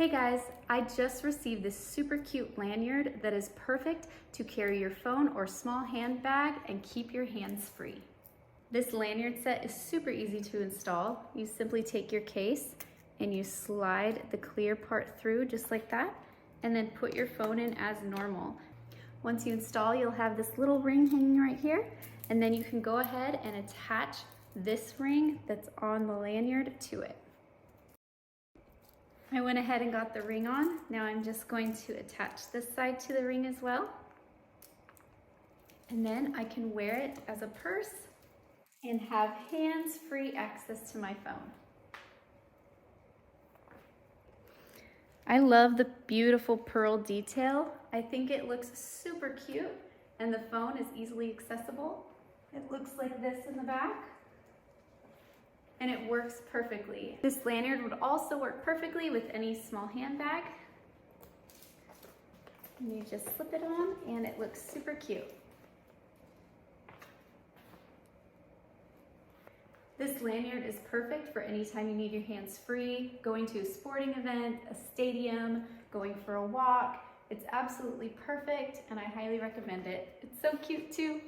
Hey guys, I just received this super cute lanyard that is perfect to carry your phone or small handbag and keep your hands free. This lanyard set is super easy to install. You simply take your case and you slide the clear part through just like that, and then put your phone in as normal. Once you install, you'll have this little ring hanging right here, and then you can go ahead and attach this ring that's on the lanyard to it. I went ahead and got the ring on. Now I'm just going to attach this side to the ring as well. And then I can wear it as a purse and have hands-free access to my phone. I love the beautiful pearl detail. I think it looks super cute, and the phone is easily accessible. It looks like this in the back, and it works perfectly. This lanyard would also work perfectly with any small handbag. And you just slip it on, and it looks super cute. This lanyard is perfect for any time you need your hands free, going to a sporting event, a stadium, going for a walk. It's absolutely perfect, and I highly recommend it. It's so cute too.